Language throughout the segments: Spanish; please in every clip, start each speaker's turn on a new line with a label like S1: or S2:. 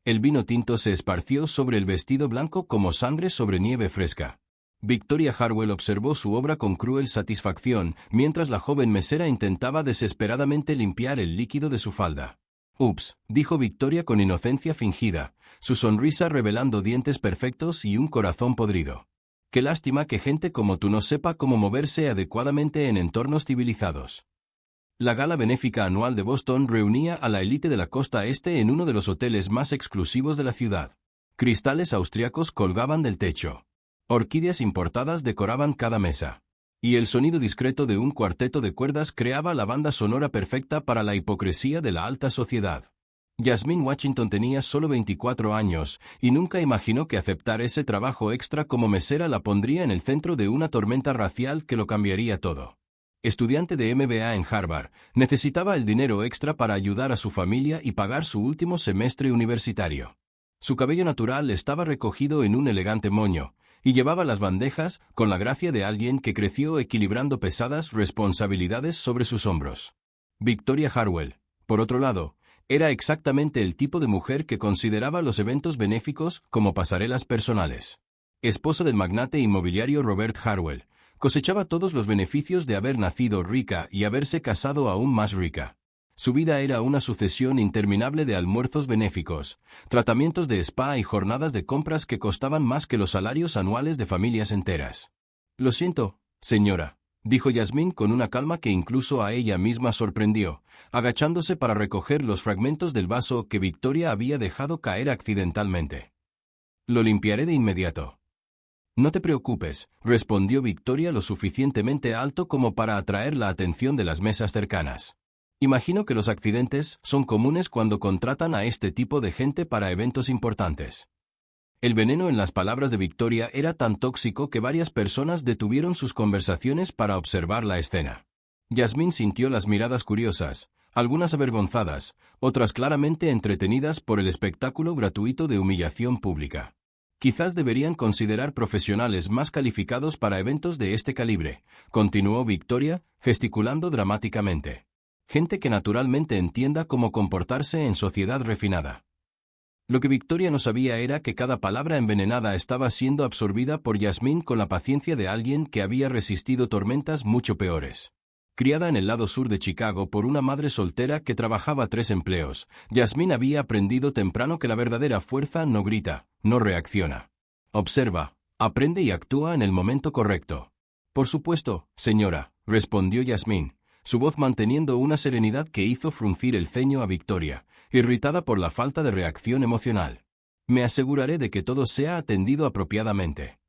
S1: El vino tinto se esparció sobre el vestido blanco como sangre sobre nieve fresca. Victoria Harwell observó su obra con cruel satisfacción, mientras la joven mesera intentaba desesperadamente limpiar el líquido de su falda. «Ups», dijo Victoria con inocencia fingida, su sonrisa revelando dientes perfectos y un corazón podrido. «Qué lástima que gente como tú no sepa cómo moverse adecuadamente en entornos civilizados». La gala benéfica anual de Boston reunía a la élite de la costa este en uno de los hoteles más exclusivos de la ciudad. Cristales austriacos colgaban del techo. Orquídeas importadas decoraban cada mesa. Y el sonido discreto de un cuarteto de cuerdas creaba la banda sonora perfecta para la hipocresía de la alta sociedad. Jasmine Washington tenía solo 24 años, y nunca imaginó que aceptar ese trabajo extra como mesera la pondría en el centro de una tormenta racial que lo cambiaría todo. Estudiante de MBA en Harvard, necesitaba el dinero extra para ayudar a su familia y pagar su último semestre universitario. Su cabello natural estaba recogido en un elegante moño, y llevaba las bandejas con la gracia de alguien que creció equilibrando pesadas responsabilidades sobre sus hombros. Victoria Harwell, por otro lado, era exactamente el tipo de mujer que consideraba los eventos benéficos como pasarelas personales. Esposa del magnate inmobiliario Robert Harwell, cosechaba todos los beneficios de haber nacido rica y haberse casado aún más rica. Su vida era una sucesión interminable de almuerzos benéficos, tratamientos de spa y jornadas de compras que costaban más que los salarios anuales de familias enteras. «Lo siento, señora», dijo Jasmine con una calma que incluso a ella misma sorprendió, agachándose para recoger los fragmentos del vaso que Victoria había dejado caer accidentalmente. «Lo limpiaré de inmediato». «No te preocupes», respondió Victoria lo suficientemente alto como para atraer la atención de las mesas cercanas. «Imagino que los accidentes son comunes cuando contratan a este tipo de gente para eventos importantes». El veneno en las palabras de Victoria era tan tóxico que varias personas detuvieron sus conversaciones para observar la escena. Jasmine sintió las miradas curiosas, algunas avergonzadas, otras claramente entretenidas por el espectáculo gratuito de humillación pública. «Quizás deberían considerar profesionales más calificados para eventos de este calibre», continuó Victoria, gesticulando dramáticamente. «Gente que naturalmente entienda cómo comportarse en sociedad refinada». Lo que Victoria no sabía era que cada palabra envenenada estaba siendo absorbida por Jasmine con la paciencia de alguien que había resistido tormentas mucho peores. Criada en el lado sur de Chicago por una madre soltera que trabajaba 3 empleos, Jasmine había aprendido temprano que la verdadera fuerza no grita, no reacciona. Observa, aprende y actúa en el momento correcto. «Por supuesto, señora», respondió Jasmine, su voz manteniendo una serenidad que hizo fruncir el ceño a Victoria, irritada por la falta de reacción emocional. «Me aseguraré de que todo sea atendido apropiadamente».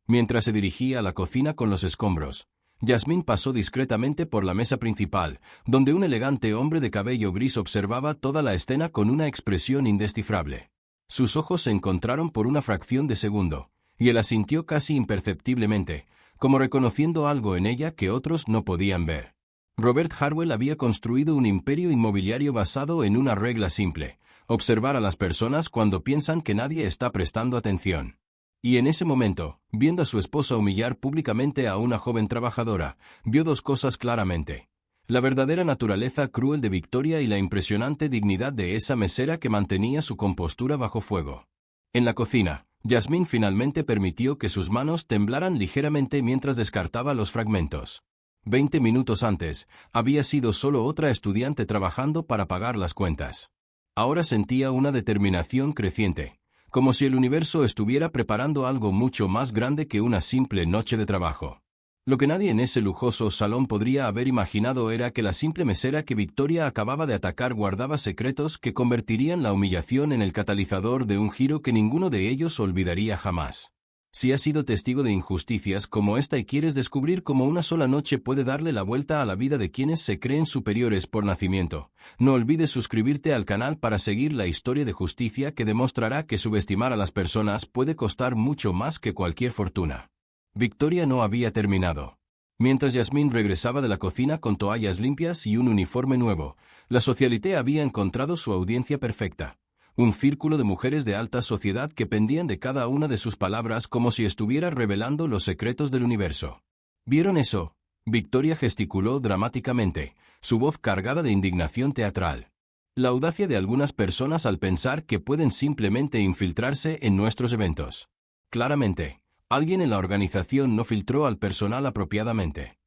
S1: Mientras se dirigía a la cocina con los escombros, Jasmine pasó discretamente por la mesa principal, donde un elegante hombre de cabello gris observaba toda la escena con una expresión indescifrable. Sus ojos se encontraron por una fracción de segundo, y él asintió casi imperceptiblemente, como reconociendo algo en ella que otros no podían ver. Robert Harwell había construido un imperio inmobiliario basado en una regla simple: observar a las personas cuando piensan que nadie está prestando atención. Y en ese momento, viendo a su esposa humillar públicamente a una joven trabajadora, vio 2 cosas claramente: la verdadera naturaleza cruel de Victoria y la impresionante dignidad de esa mesera que mantenía su compostura bajo fuego. En la cocina, Jasmine finalmente permitió que sus manos temblaran ligeramente mientras descartaba los fragmentos. 20 minutos antes, había sido solo otra estudiante trabajando para pagar las cuentas. Ahora sentía una determinación creciente, como si el universo estuviera preparando algo mucho más grande que una simple noche de trabajo. Lo que nadie en ese lujoso salón podría haber imaginado era que la simple mesera que Victoria acababa de atacar guardaba secretos que convertirían la humillación en el catalizador de un giro que ninguno de ellos olvidaría jamás. Si has sido testigo de injusticias como esta y quieres descubrir cómo una sola noche puede darle la vuelta a la vida de quienes se creen superiores por nacimiento, no olvides suscribirte al canal para seguir la historia de justicia que demostrará que subestimar a las personas puede costar mucho más que cualquier fortuna. Victoria no había terminado. Mientras Jasmine regresaba de la cocina con toallas limpias y un uniforme nuevo, la socialité había encontrado su audiencia perfecta. Un círculo de mujeres de alta sociedad que pendían de cada una de sus palabras como si estuviera revelando los secretos del universo. ¿Vieron eso? Victoria gesticuló dramáticamente, su voz cargada de indignación teatral. La audacia de algunas personas al pensar que pueden simplemente infiltrarse en nuestros eventos. Claramente, alguien en la organización no filtró al personal apropiadamente.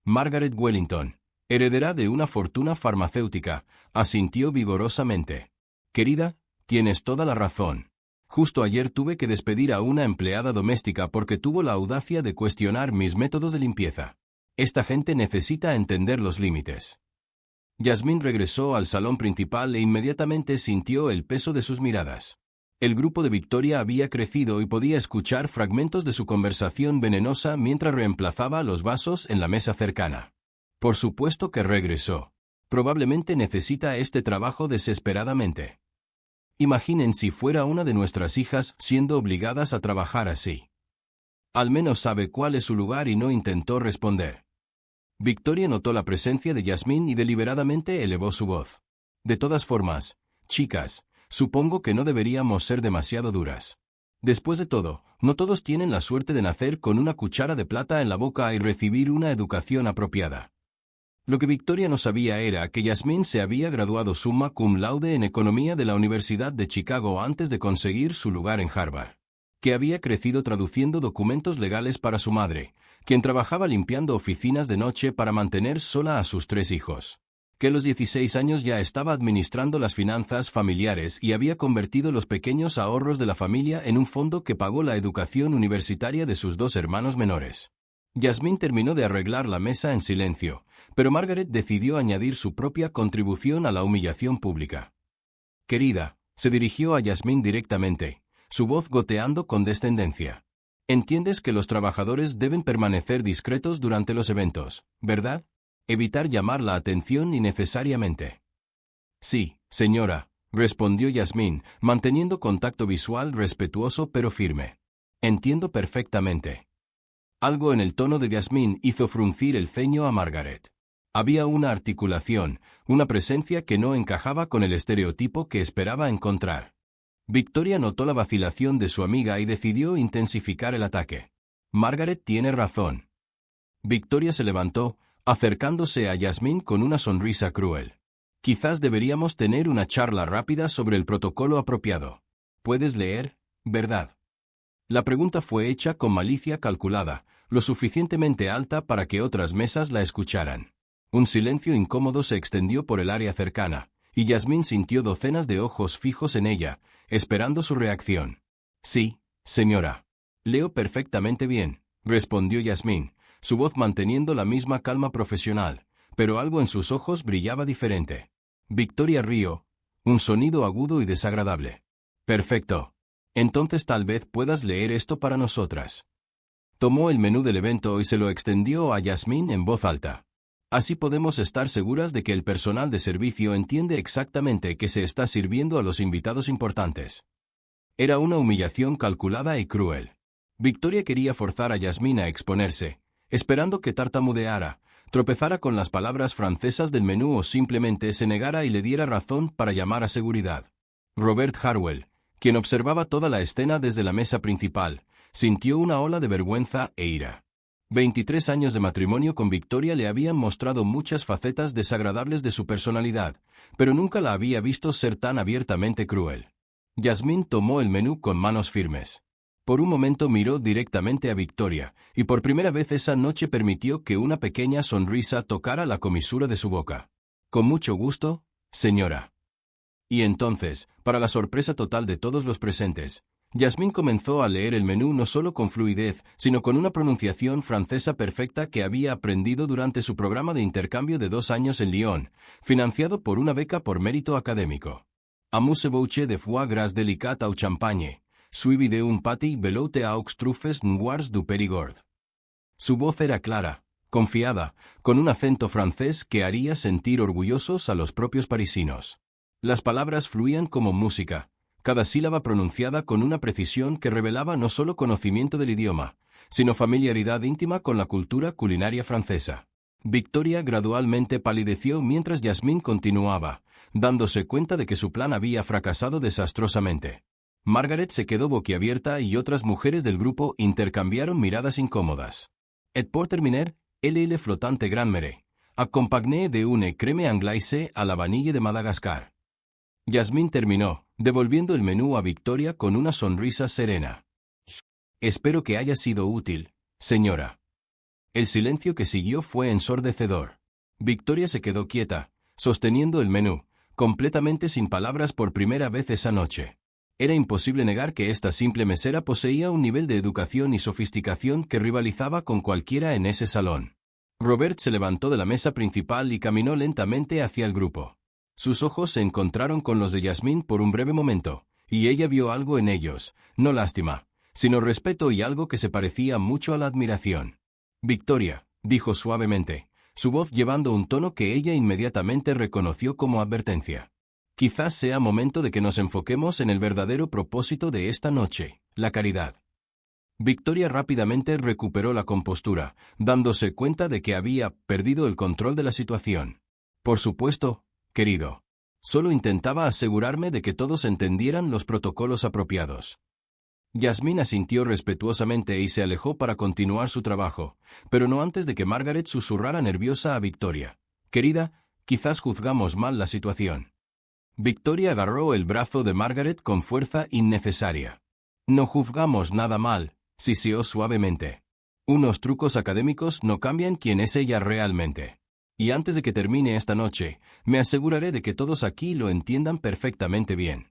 S1: Margaret Wellington, heredera de una fortuna farmacéutica, asintió vigorosamente. Querida, tienes toda la razón. Justo ayer tuve que despedir a una empleada doméstica porque tuvo la audacia de cuestionar mis métodos de limpieza. Esta gente necesita entender los límites. Yasmín regresó al salón principal e inmediatamente sintió el peso de sus miradas. El grupo de Victoria había crecido y podía escuchar fragmentos de su conversación venenosa mientras reemplazaba los vasos en la mesa cercana. Por supuesto que regresó. Probablemente necesita este trabajo desesperadamente. Imaginen si fuera una de nuestras hijas siendo obligadas a trabajar así. Al menos sabe cuál es su lugar y no intentó responder. Victoria notó la presencia de Yasmín y deliberadamente elevó su voz. De todas formas, chicas, supongo que no deberíamos ser demasiado duras. Después de todo, no todos tienen la suerte de nacer con una cuchara de plata en la boca y recibir una educación apropiada. Lo que Victoria no sabía era que Yasmín se había graduado summa cum laude en Economía de la Universidad de Chicago antes de conseguir su lugar en Harvard. Que había crecido traduciendo documentos legales para su madre, quien trabajaba limpiando oficinas de noche para mantener sola a sus 3 hijos. Que a los 16 años ya estaba administrando las finanzas familiares y había convertido los pequeños ahorros de la familia en un fondo que pagó la educación universitaria de sus 2 hermanos menores. Yasmín terminó de arreglar la mesa en silencio, pero Margaret decidió añadir su propia contribución a la humillación pública. Querida, se dirigió a Yasmín directamente, su voz goteando con descendencia. Entiendes que los trabajadores deben permanecer discretos durante los eventos, ¿verdad? Evitar llamar la atención innecesariamente. Sí, señora, respondió Yasmín, manteniendo contacto visual respetuoso pero firme. Entiendo perfectamente. Algo en el tono de Yasmín hizo fruncir el ceño a Margaret. Había una articulación, una presencia que no encajaba con el estereotipo que esperaba encontrar. Victoria notó la vacilación de su amiga y decidió intensificar el ataque. Margaret tiene razón. Victoria se levantó, acercándose a Yasmín con una sonrisa cruel. Quizás deberíamos tener una charla rápida sobre el protocolo apropiado. ¿Puedes leer, verdad? La pregunta fue hecha con malicia calculada, lo suficientemente alta para que otras mesas la escucharan. Un silencio incómodo se extendió por el área cercana, y Yasmín sintió docenas de ojos fijos en ella, esperando su reacción. Sí, señora. Leo perfectamente bien, respondió Yasmín, su voz manteniendo la misma calma profesional, pero algo en sus ojos brillaba diferente. Victoria rió, un sonido agudo y desagradable. Perfecto. Entonces tal vez puedas leer esto para nosotras. Tomó el menú del evento y se lo extendió a Yasmín en voz alta. Así podemos estar seguras de que el personal de servicio entiende exactamente qué se está sirviendo a los invitados importantes. Era una humillación calculada y cruel. Victoria quería forzar a Yasmín a exponerse, esperando que tartamudeara, tropezara con las palabras francesas del menú o simplemente se negara y le diera razón para llamar a seguridad. Robert Harwell, quien observaba toda la escena desde la mesa principal, sintió una ola de vergüenza e ira. 23 años de matrimonio con Victoria le habían mostrado muchas facetas desagradables de su personalidad, pero nunca la había visto ser tan abiertamente cruel. Yasmín tomó el menú con manos firmes. Por un momento miró directamente a Victoria, y por primera vez esa noche permitió que una pequeña sonrisa tocara la comisura de su boca. Con mucho gusto, señora. Y entonces, para la sorpresa total de todos los presentes, Yasmín comenzó a leer el menú no solo con fluidez, sino con una pronunciación francesa perfecta que había aprendido durante su programa de intercambio de 2 años en Lyon, financiado por una beca por mérito académico. Amuse-bouche de foie gras délicat au champagne, suivi de un pâté velouté aux truffes noirs du Périgord. Su voz era clara, confiada, con un acento francés que haría sentir orgullosos a los propios parisinos. Las palabras fluían como música, cada sílaba pronunciada con una precisión que revelaba no solo conocimiento del idioma, sino familiaridad íntima con la cultura culinaria francesa. Victoria gradualmente palideció mientras Yasmín continuaba, dándose cuenta de que su plan había fracasado desastrosamente. Margaret se quedó boquiabierta y otras mujeres del grupo intercambiaron miradas incómodas. Et pour terminer, LL flottante Grand Mere, accompagné de une crème anglaise à la vanille de Madagascar. Yasmín terminó, devolviendo el menú a Victoria con una sonrisa serena. Espero que haya sido útil, señora. El silencio que siguió fue ensordecedor. Victoria se quedó quieta, sosteniendo el menú, completamente sin palabras por primera vez esa noche. Era imposible negar que esta simple mesera poseía un nivel de educación y sofisticación que rivalizaba con cualquiera en ese salón. Robert se levantó de la mesa principal y caminó lentamente hacia el grupo. Sus ojos se encontraron con los de Yasmín por un breve momento, y ella vio algo en ellos, no lástima, sino respeto y algo que se parecía mucho a la admiración. Victoria, dijo suavemente, su voz llevando un tono que ella inmediatamente reconoció como advertencia. Quizás sea momento de que nos enfoquemos en el verdadero propósito de esta noche, la caridad. Victoria rápidamente recuperó la compostura, dándose cuenta de que había perdido el control de la situación. Por supuesto, querido. Solo intentaba asegurarme de que todos entendieran los protocolos apropiados. Yasmín asintió respetuosamente y se alejó para continuar su trabajo, pero no antes de que Margaret susurrara nerviosa a Victoria. Querida, quizás juzgamos mal la situación. Victoria agarró el brazo de Margaret con fuerza innecesaria. No juzgamos nada mal, siseó suavemente. Unos trucos académicos no cambian quién es ella realmente. Y antes de que termine esta noche, me aseguraré de que todos aquí lo entiendan perfectamente bien.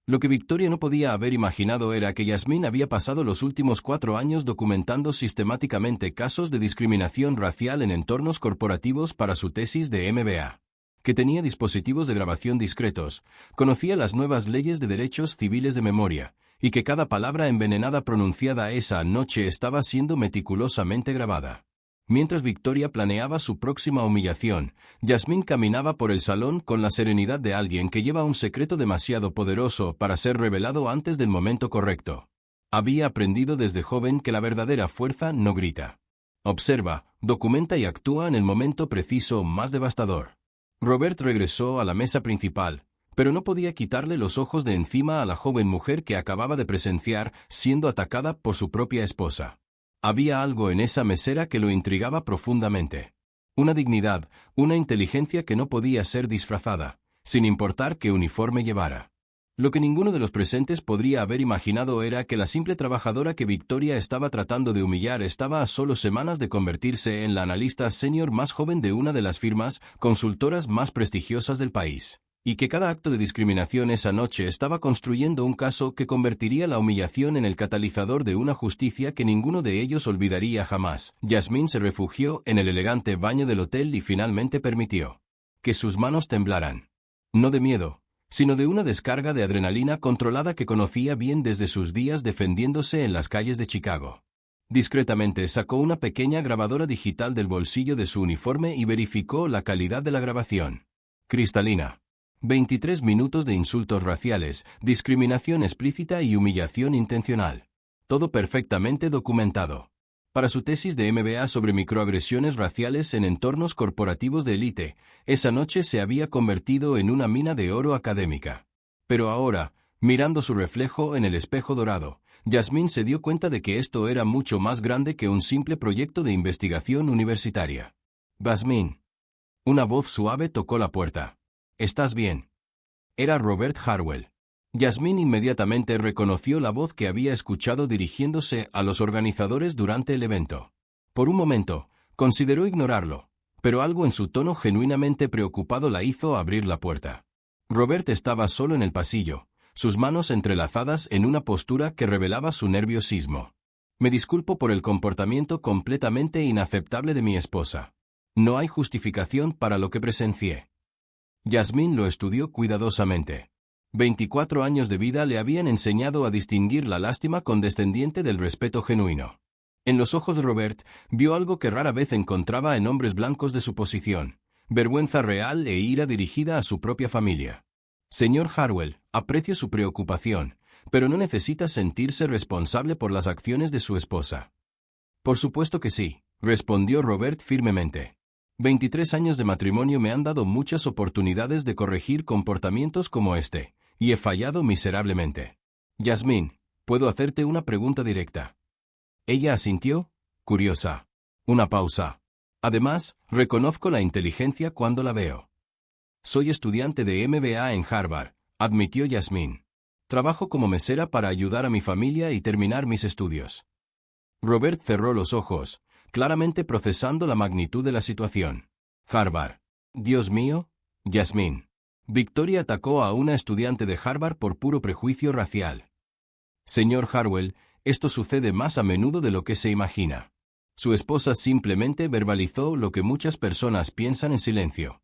S1: Lo que Victoria no podía haber imaginado era que Yasmín había pasado los últimos 4 años documentando sistemáticamente casos de discriminación racial en entornos corporativos para su tesis de MBA. Que tenía dispositivos de grabación discretos, conocía las nuevas leyes de derechos civiles de memoria, y que cada palabra envenenada pronunciada esa noche estaba siendo meticulosamente grabada. Mientras Victoria planeaba su próxima humillación, Yasmín caminaba por el salón con la serenidad de alguien que lleva un secreto demasiado poderoso para ser revelado antes del momento correcto. Había aprendido desde joven que la verdadera fuerza no grita. Observa, documenta y actúa en el momento preciso más devastador. Robert regresó a la mesa principal, pero no podía quitarle los ojos de encima a la joven mujer que acababa de presenciar siendo atacada por su propia esposa. Había algo en esa mesera que lo intrigaba profundamente. Una dignidad, una inteligencia que no podía ser disfrazada, sin importar qué uniforme llevara. Lo que ninguno de los presentes podría haber imaginado era que la simple trabajadora que Victoria estaba tratando de humillar estaba a solo semanas de convertirse en la analista senior más joven de una de las firmas consultoras más prestigiosas del país, y que cada acto de discriminación esa noche estaba construyendo un caso que convertiría la humillación en el catalizador de una justicia que ninguno de ellos olvidaría jamás. Yasmín se refugió en el elegante baño del hotel y finalmente permitió que sus manos temblaran. No de miedo, sino de una descarga de adrenalina controlada que conocía bien desde sus días defendiéndose en las calles de Chicago. Discretamente sacó una pequeña grabadora digital del bolsillo de su uniforme y verificó la calidad de la grabación. Cristalina. 23 minutos de insultos raciales, discriminación explícita y humillación intencional. Todo perfectamente documentado. Para su tesis de MBA sobre microagresiones raciales en entornos corporativos de élite, esa noche se había convertido en una mina de oro académica. Pero ahora, mirando su reflejo en el espejo dorado, Yasmín se dio cuenta de que esto era mucho más grande que un simple proyecto de investigación universitaria. Yasmín. Una voz suave tocó la puerta. ¿Estás bien? Era Robert Harwell. Yasmín inmediatamente reconoció la voz que había escuchado dirigiéndose a los organizadores durante el evento. Por un momento, consideró ignorarlo, pero algo en su tono genuinamente preocupado la hizo abrir la puerta. Robert estaba solo en el pasillo, sus manos entrelazadas en una postura que revelaba su nerviosismo. Me disculpo por el comportamiento completamente inaceptable de mi esposa. No hay justificación para lo que presencié. Yasmín lo estudió cuidadosamente. 24 años de vida le habían enseñado a distinguir la lástima condescendiente del respeto genuino. En los ojos de Robert vio algo que rara vez encontraba en hombres blancos de su posición: vergüenza real e ira dirigida a su propia familia. Señor Harwell, aprecio su preocupación, pero no necesita sentirse responsable por las acciones de su esposa. Por supuesto que sí, respondió Robert firmemente. 23 años de matrimonio me han dado muchas oportunidades de corregir comportamientos como este, y he fallado miserablemente. Yasmín, ¿puedo hacerte una pregunta directa? Ella asintió, curiosa. Una pausa. Además, reconozco la inteligencia cuando la veo. Soy estudiante de MBA en Harvard, admitió Yasmín. Trabajo como mesera para ayudar a mi familia y terminar mis estudios. Robert cerró los ojos, claramente procesando la magnitud de la situación. Harvard. Dios mío, Yasmín. Victoria atacó a una estudiante de Harvard por puro prejuicio racial. Señor Harwell, esto sucede más a menudo de lo que se imagina. Su esposa simplemente verbalizó lo que muchas personas piensan en silencio.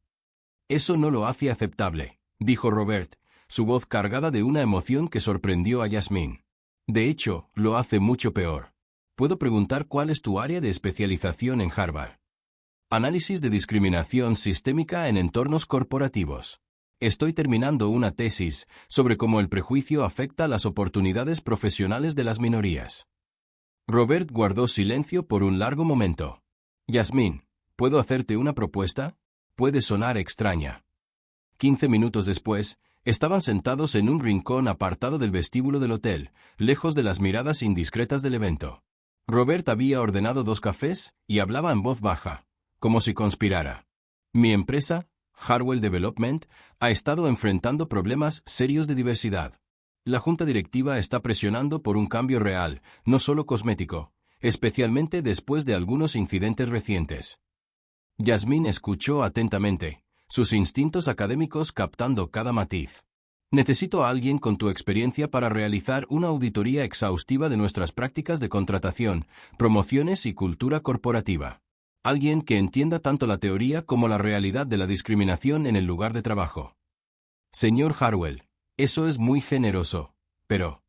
S1: Eso no lo hace aceptable, dijo Robert, su voz cargada de una emoción que sorprendió a Yasmín. De hecho, lo hace mucho peor. ¿Puedo preguntar cuál es tu área de especialización en Harvard? Análisis de discriminación sistémica en entornos corporativos. Estoy terminando una tesis sobre cómo el prejuicio afecta las oportunidades profesionales de las minorías. Robert guardó silencio por un largo momento. Yasmín, ¿puedo hacerte una propuesta? Puede sonar extraña. 15 minutos después, estaban sentados en un rincón apartado del vestíbulo del hotel, lejos de las miradas indiscretas del evento. Robert había ordenado 2 cafés y hablaba en voz baja, como si conspirara. Mi empresa, Harwell Development, ha estado enfrentando problemas serios de diversidad. La junta directiva está presionando por un cambio real, no solo cosmético, especialmente después de algunos incidentes recientes. Yasmín escuchó atentamente, sus instintos académicos captando cada matiz. Necesito a alguien con tu experiencia para realizar una auditoría exhaustiva de nuestras prácticas de contratación, promociones y cultura corporativa. Alguien que entienda tanto la teoría como la realidad de la discriminación en el lugar de trabajo. Señor Harwell, eso es muy generoso, pero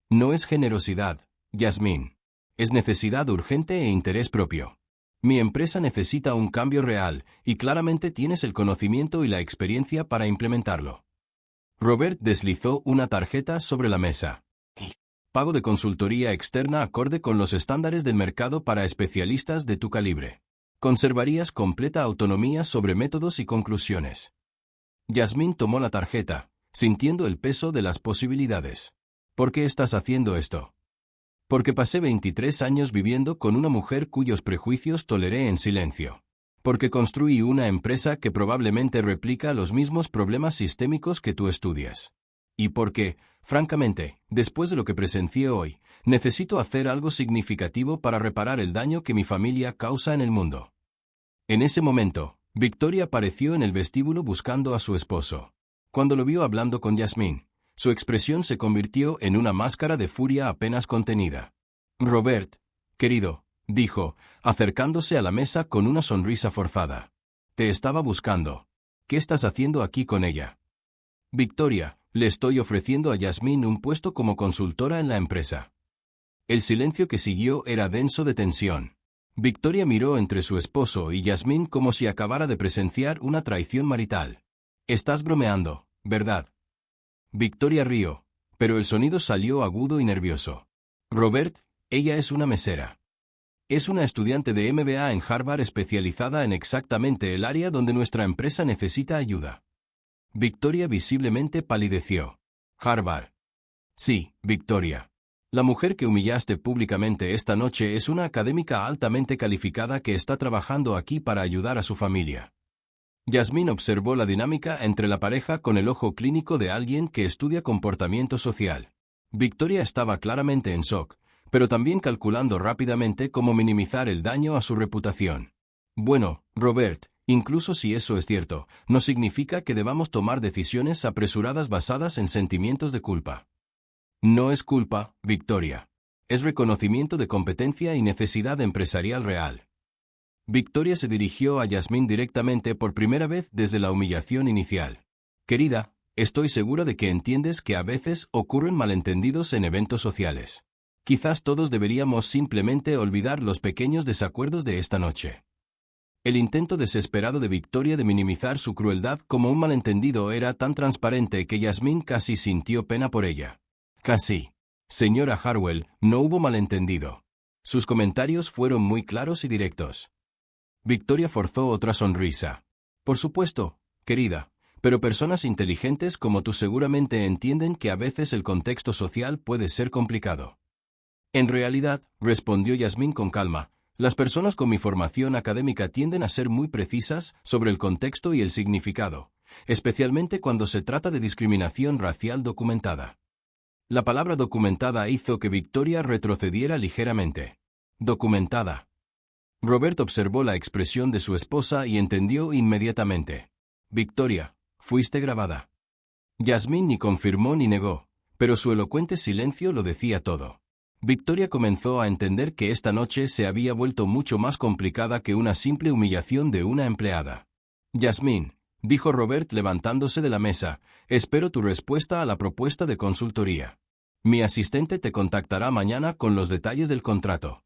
S1: no es generosidad, Yasmín. Es necesidad urgente e interés propio. Mi empresa necesita un cambio real, y claramente tienes el conocimiento y la experiencia para implementarlo. Robert deslizó una tarjeta sobre la mesa. Pago de consultoría externa acorde con los estándares del mercado para especialistas de tu calibre. Conservarías completa autonomía sobre métodos y conclusiones. Yasmín tomó la tarjeta, sintiendo el peso de las posibilidades. ¿Por qué estás haciendo esto? Porque pasé 23 años viviendo con una mujer cuyos prejuicios toleré en silencio. Porque construí una empresa que probablemente replica los mismos problemas sistémicos que tú estudias. Y porque, francamente, después de lo que presencié hoy, necesito hacer algo significativo para reparar el daño que mi familia causa en el mundo. En ese momento, Victoria apareció en el vestíbulo buscando a su esposo. Cuando lo vio hablando con Yasmín, su expresión se convirtió en una máscara de furia apenas contenida. Robert, querido, dijo, acercándose a la mesa con una sonrisa forzada. Te estaba buscando. ¿Qué estás haciendo aquí con ella? Victoria, le estoy ofreciendo a Yasmín un puesto como consultora en la empresa. El silencio que siguió era denso de tensión. Victoria miró entre su esposo y Yasmín como si acabara de presenciar una traición marital. Estás bromeando, ¿verdad? Victoria rió, pero el sonido salió agudo y nervioso. Robert, ella es una mesera. Es una estudiante de MBA en Harvard especializada en exactamente el área donde nuestra empresa necesita ayuda. Victoria visiblemente palideció. Harvard. Sí, Victoria. La mujer que humillaste públicamente esta noche es una académica altamente calificada que está trabajando aquí para ayudar a su familia. Yasmín observó la dinámica entre la pareja con el ojo clínico de alguien que estudia comportamiento social. Victoria estaba claramente en shock, pero también calculando rápidamente cómo minimizar el daño a su reputación. Bueno, Robert, incluso si eso es cierto, no significa que debamos tomar decisiones apresuradas basadas en sentimientos de culpa. No es culpa, Victoria. Es reconocimiento de competencia y necesidad empresarial real. Victoria se dirigió a Yasmín directamente por primera vez desde la humillación inicial. Querida, estoy segura de que entiendes que a veces ocurren malentendidos en eventos sociales. Quizás todos deberíamos simplemente olvidar los pequeños desacuerdos de esta noche. El intento desesperado de Victoria de minimizar su crueldad como un malentendido era tan transparente que Yasmín casi sintió pena por ella. Casi. Señora Harwell, no hubo malentendido. Sus comentarios fueron muy claros y directos. Victoria forzó otra sonrisa. Por supuesto, querida, pero personas inteligentes como tú seguramente entienden que a veces el contexto social puede ser complicado. En realidad, respondió Yasmín con calma, las personas con mi formación académica tienden a ser muy precisas sobre el contexto y el significado, especialmente cuando se trata de discriminación racial documentada. La palabra documentada hizo que Victoria retrocediera ligeramente. Documentada. Robert observó la expresión de su esposa y entendió inmediatamente. Victoria, fuiste grabada. Yasmín ni confirmó ni negó, pero su elocuente silencio lo decía todo. Victoria comenzó a entender que esta noche se había vuelto mucho más complicada que una simple humillación de una empleada. Yasmín, dijo Robert levantándose de la mesa, espero tu respuesta a la propuesta de consultoría. Mi asistente te contactará mañana con los detalles del contrato.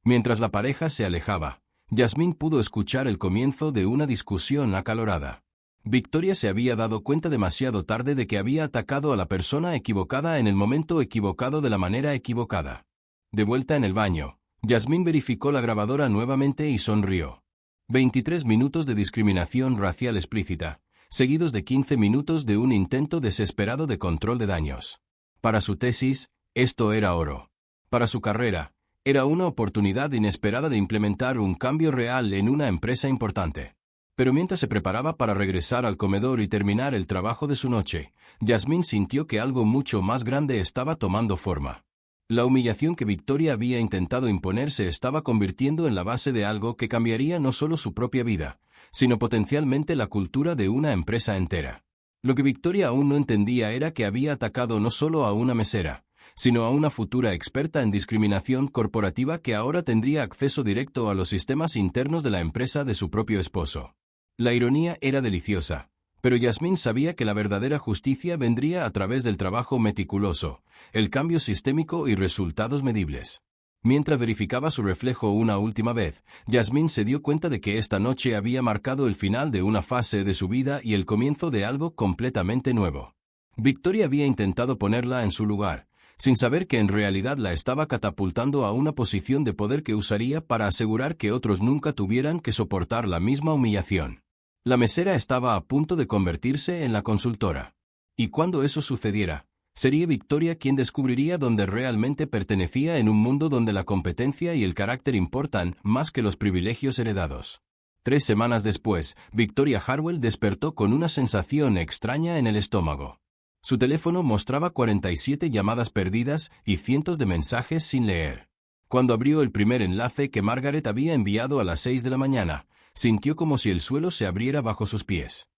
S1: Mientras la pareja se alejaba, Yasmín pudo escuchar el comienzo de una discusión acalorada. Victoria se había dado cuenta demasiado tarde de que había atacado a la persona equivocada en el momento equivocado de la manera equivocada. De vuelta en el baño, Yasmín verificó la grabadora nuevamente y sonrió. 23 minutos de discriminación racial explícita, seguidos de 15 minutos de un intento desesperado de control de daños. Para su tesis, esto era oro. Para su carrera, era una oportunidad inesperada de implementar un cambio real en una empresa importante. Pero mientras se preparaba para regresar al comedor y terminar el trabajo de su noche, Yasmín sintió que algo mucho más grande estaba tomando forma. La humillación que Victoria había intentado imponer se estaba convirtiendo en la base de algo que cambiaría no solo su propia vida, sino potencialmente la cultura de una empresa entera. Lo que Victoria aún no entendía era que había atacado no solo a una mesera, sino a una futura experta en discriminación corporativa que ahora tendría acceso directo a los sistemas internos de la empresa de su propio esposo. La ironía era deliciosa, pero Yasmín sabía que la verdadera justicia vendría a través del trabajo meticuloso, el cambio sistémico y resultados medibles. Mientras verificaba su reflejo una última vez, Yasmín se dio cuenta de que esta noche había marcado el final de una fase de su vida y el comienzo de algo completamente nuevo. Victoria había intentado ponerla en su lugar, sin saber que en realidad la estaba catapultando a una posición de poder que usaría para asegurar que otros nunca tuvieran que soportar la misma humillación. La mesera estaba a punto de convertirse en la consultora. Y cuando eso sucediera, sería Victoria quien descubriría dónde realmente pertenecía en un mundo donde la competencia y el carácter importan más que los privilegios heredados. 3 semanas después, Victoria Harwell despertó con una sensación extraña en el estómago. Su teléfono mostraba 47 llamadas perdidas y cientos de mensajes sin leer. Cuando abrió el primer enlace que Margaret había enviado a las 6 de la mañana, sintió como si el suelo se abriera bajo sus pies.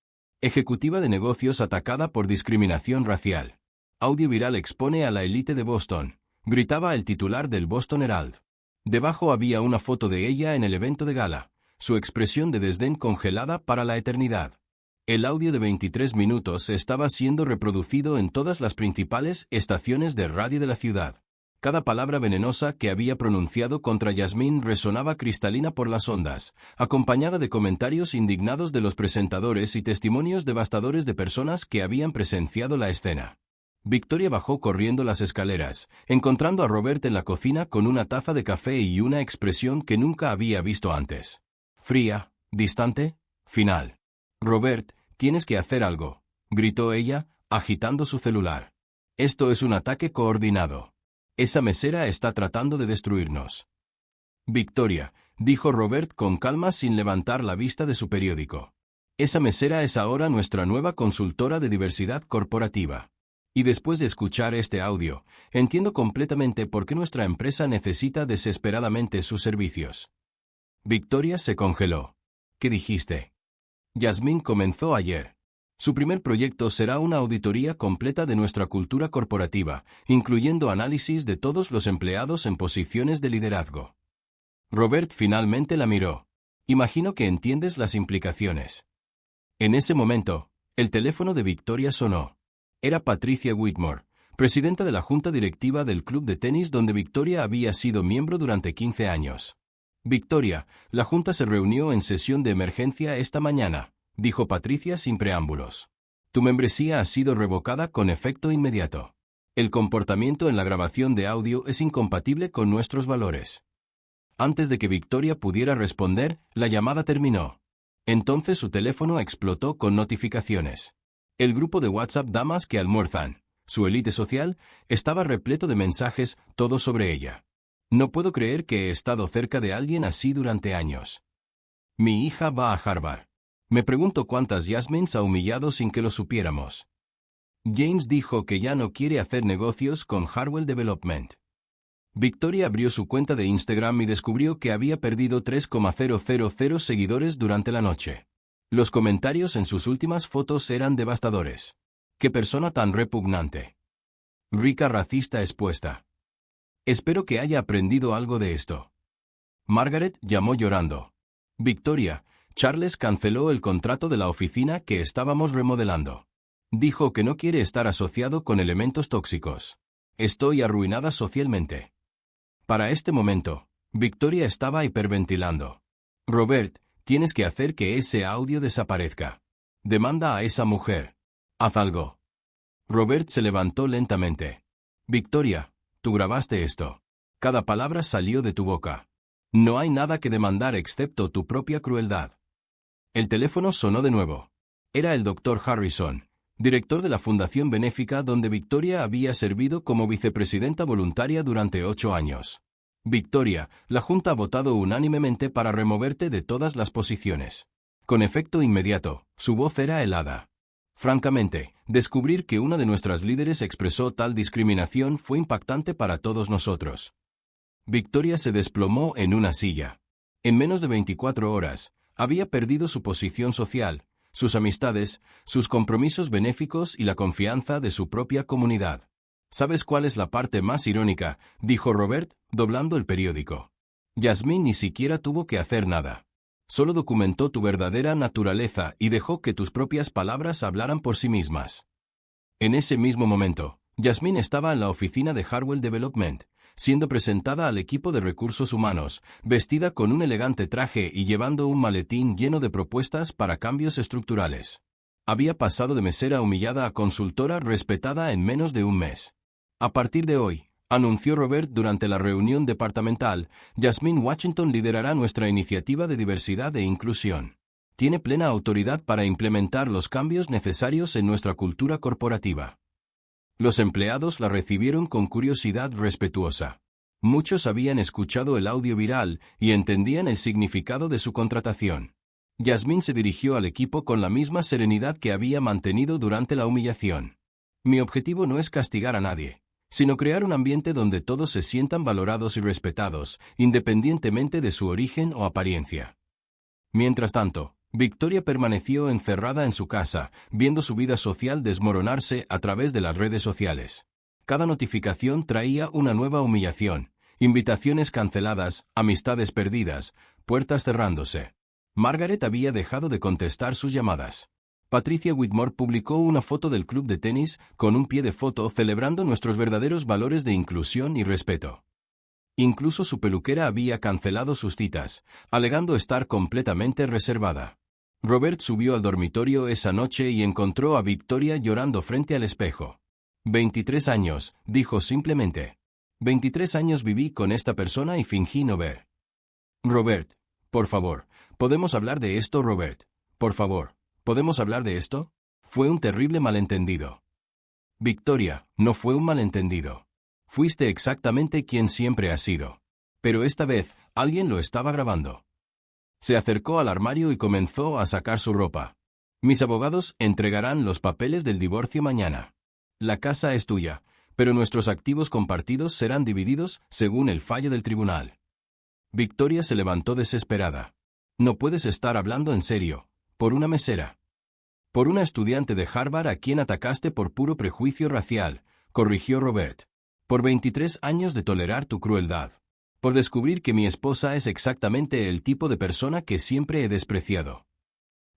S1: Ejecutiva de negocios atacada por discriminación racial. Audio viral expone a la élite de Boston, gritaba el titular del Boston Herald. Debajo había una foto de ella en el evento de gala, su expresión de desdén congelada para la eternidad. El audio de 23 minutos estaba siendo reproducido en todas las principales estaciones de radio de la ciudad. Cada palabra venenosa que había pronunciado contra Yasmín resonaba cristalina por las ondas, acompañada de comentarios indignados de los presentadores y testimonios devastadores de personas que habían presenciado la escena. Victoria bajó corriendo las escaleras, encontrando a Robert en la cocina con una taza de café y una expresión que nunca había visto antes. Fría, distante, final. Robert, tienes que hacer algo, gritó ella, agitando su celular. Esto es un ataque coordinado. Esa mesera está tratando de destruirnos. Victoria, dijo Robert con calma sin levantar la vista de su periódico. Esa mesera es ahora nuestra nueva consultora de diversidad corporativa. Y después de escuchar este audio, entiendo completamente por qué nuestra empresa necesita desesperadamente sus servicios. Victoria se congeló. ¿Qué dijiste? Yasmín comenzó ayer. Su primer proyecto será una auditoría completa de nuestra cultura corporativa, incluyendo análisis de todos los empleados en posiciones de liderazgo. Robert finalmente la miró. Imagino que entiendes las implicaciones. En ese momento, el teléfono de Victoria sonó. Era Patricia Whitmore, presidenta de la junta directiva del club de tenis donde Victoria había sido miembro durante 15 años. Victoria, la junta se reunió en sesión de emergencia esta mañana, dijo Patricia sin preámbulos. Tu membresía ha sido revocada con efecto inmediato. El comportamiento en la grabación de audio es incompatible con nuestros valores. Antes de que Victoria pudiera responder, la llamada terminó. Entonces su teléfono explotó con notificaciones. El grupo de WhatsApp Damas que almuerzan, su élite social, estaba repleto de mensajes, todos sobre ella. No puedo creer que he estado cerca de alguien así durante años. Mi hija va a Harvard. Me pregunto cuántas Jasmines ha humillado sin que lo supiéramos. James dijo que ya no quiere hacer negocios con Harwell Development. Victoria abrió su cuenta de Instagram y descubrió que había perdido 3,000 seguidores durante la noche. Los comentarios en sus últimas fotos eran devastadores. ¡Qué persona tan repugnante! Rica racista expuesta. Espero que haya aprendido algo de esto. Margaret llamó llorando. Victoria, Charles canceló el contrato de la oficina que estábamos remodelando. Dijo que no quiere estar asociado con elementos tóxicos. Estoy arruinada socialmente. Para este momento, Victoria estaba hiperventilando. Robert, tienes que hacer que ese audio desaparezca. Demanda a esa mujer. Haz algo. Robert se levantó lentamente. Victoria, tú grabaste esto. Cada palabra salió de tu boca. No hay nada que demandar excepto tu propia crueldad. El teléfono sonó de nuevo. Era el Dr. Harrison, director de la fundación benéfica donde Victoria había servido como vicepresidenta voluntaria durante 8 años. Victoria, la Junta ha votado unánimemente para removerte de todas las posiciones. Con efecto inmediato, su voz era helada. Francamente, descubrir que una de nuestras líderes expresó tal discriminación fue impactante para todos nosotros. Victoria se desplomó en una silla. En menos de 24 horas, había perdido su posición social, sus amistades, sus compromisos benéficos y la confianza de su propia comunidad. ¿Sabes cuál es la parte más irónica?, dijo Robert, doblando el periódico. Jasmine ni siquiera tuvo que hacer nada. Solo documentó tu verdadera naturaleza y dejó que tus propias palabras hablaran por sí mismas. En ese mismo momento, Jasmine estaba en la oficina de Harwell Development, siendo presentada al equipo de recursos humanos, vestida con un elegante traje y llevando un maletín lleno de propuestas para cambios estructurales. Había pasado de mesera humillada a consultora respetada en menos de un mes. A partir de hoy, anunció Robert durante la reunión departamental, Jasmine Washington liderará nuestra iniciativa de diversidad e inclusión. Tiene plena autoridad para implementar los cambios necesarios en nuestra cultura corporativa. Los empleados la recibieron con curiosidad respetuosa. Muchos habían escuchado el audio viral y entendían el significado de su contratación. Jasmine se dirigió al equipo con la misma serenidad que había mantenido durante la humillación. Mi objetivo no es castigar a nadie, sino crear un ambiente donde todos se sientan valorados y respetados, independientemente de su origen o apariencia. Mientras tanto, Victoria permaneció encerrada en su casa, viendo su vida social desmoronarse a través de las redes sociales. Cada notificación traía una nueva humillación, invitaciones canceladas, amistades perdidas, puertas cerrándose. Margaret había dejado de contestar sus llamadas. Patricia Whitmore publicó una foto del club de tenis con un pie de foto celebrando nuestros verdaderos valores de inclusión y respeto. Incluso su peluquera había cancelado sus citas, alegando estar completamente reservada. Robert subió al dormitorio esa noche y encontró a Victoria llorando frente al espejo. 23 años, dijo simplemente. 23 años viví con esta persona y fingí no ver. Robert, por favor, ¿podemos hablar de esto, Robert? Por favor, ¿podemos hablar de esto? Fue un terrible malentendido. Victoria, no fue un malentendido. Fuiste exactamente quien siempre has sido. Pero esta vez, alguien lo estaba grabando. Se acercó al armario y comenzó a sacar su ropa. Mis abogados entregarán los papeles del divorcio mañana. La casa es tuya, pero nuestros activos compartidos serán divididos según el fallo del tribunal. Victoria se levantó desesperada. No puedes estar hablando en serio. Por una mesera. Por una estudiante de Harvard a quien atacaste por puro prejuicio racial, corrigió Robert. Por 23 años de tolerar tu crueldad. Por descubrir que mi esposa es exactamente el tipo de persona que siempre he despreciado.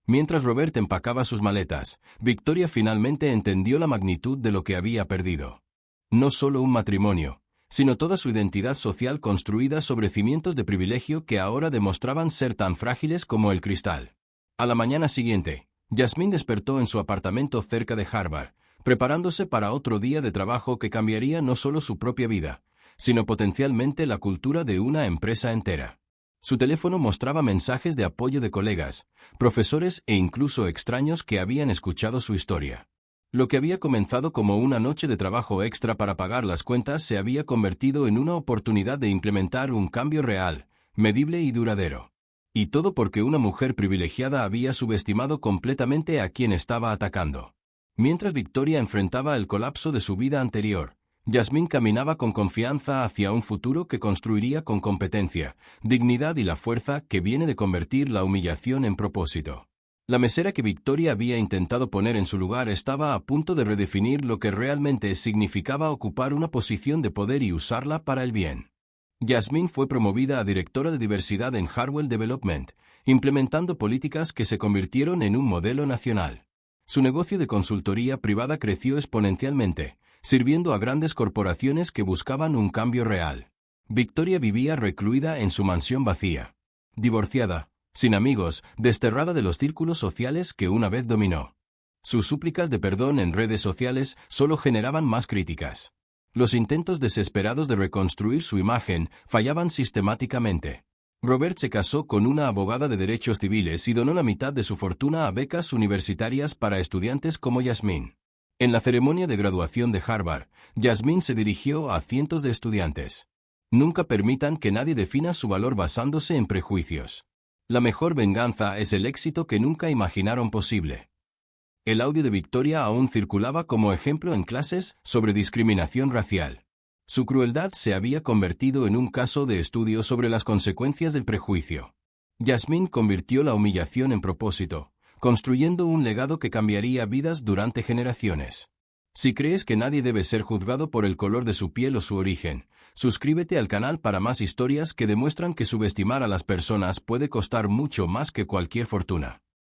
S1: Mientras Robert empacaba sus maletas, Victoria finalmente entendió la magnitud de lo que había perdido. No solo un matrimonio, sino toda su identidad social construida sobre cimientos de privilegio que ahora demostraban ser tan frágiles como el cristal. A la mañana siguiente, Jasmine despertó en su apartamento cerca de Harvard, preparándose para otro día de trabajo que cambiaría no solo su propia vida, sino potencialmente la cultura de una empresa entera. Su teléfono mostraba mensajes de apoyo de colegas, profesores e incluso extraños que habían escuchado su historia. Lo que había comenzado como una noche de trabajo extra para pagar las cuentas se había convertido en una oportunidad de implementar un cambio real, medible y duradero. Y todo porque una mujer privilegiada había subestimado completamente a quien estaba atacando. Mientras Victoria enfrentaba el colapso de su vida anterior, Jasmine caminaba con confianza hacia un futuro que construiría con competencia, dignidad y la fuerza que viene de convertir la humillación en propósito. La mesera que Victoria había intentado poner en su lugar estaba a punto de redefinir lo que realmente significaba ocupar una posición de poder y usarla para el bien. Jasmine fue promovida a directora de diversidad en Harwell Development, implementando políticas que se convirtieron en un modelo nacional. Su negocio de consultoría privada creció exponencialmente, sirviendo a grandes corporaciones que buscaban un cambio real. Victoria vivía recluida en su mansión vacía. Divorciada, sin amigos, desterrada de los círculos sociales que una vez dominó. Sus súplicas de perdón en redes sociales solo generaban más críticas. Los intentos desesperados de reconstruir su imagen fallaban sistemáticamente. Robert se casó con una abogada de derechos civiles y donó la mitad de su fortuna a becas universitarias para estudiantes como Jasmine. En la ceremonia de graduación de Harvard, Jasmine se dirigió a cientos de estudiantes. Nunca permitan que nadie defina su valor basándose en prejuicios. La mejor venganza es el éxito que nunca imaginaron posible. El audio de Victoria aún circulaba como ejemplo en clases sobre discriminación racial. Su crueldad se había convertido en un caso de estudio sobre las consecuencias del prejuicio. Jasmine convirtió la humillación en propósito, construyendo un legado que cambiaría vidas durante generaciones. Si crees que nadie debe ser juzgado por el color de su piel o su origen, suscríbete al canal para más historias que demuestran que subestimar a las personas puede costar mucho más que cualquier fortuna.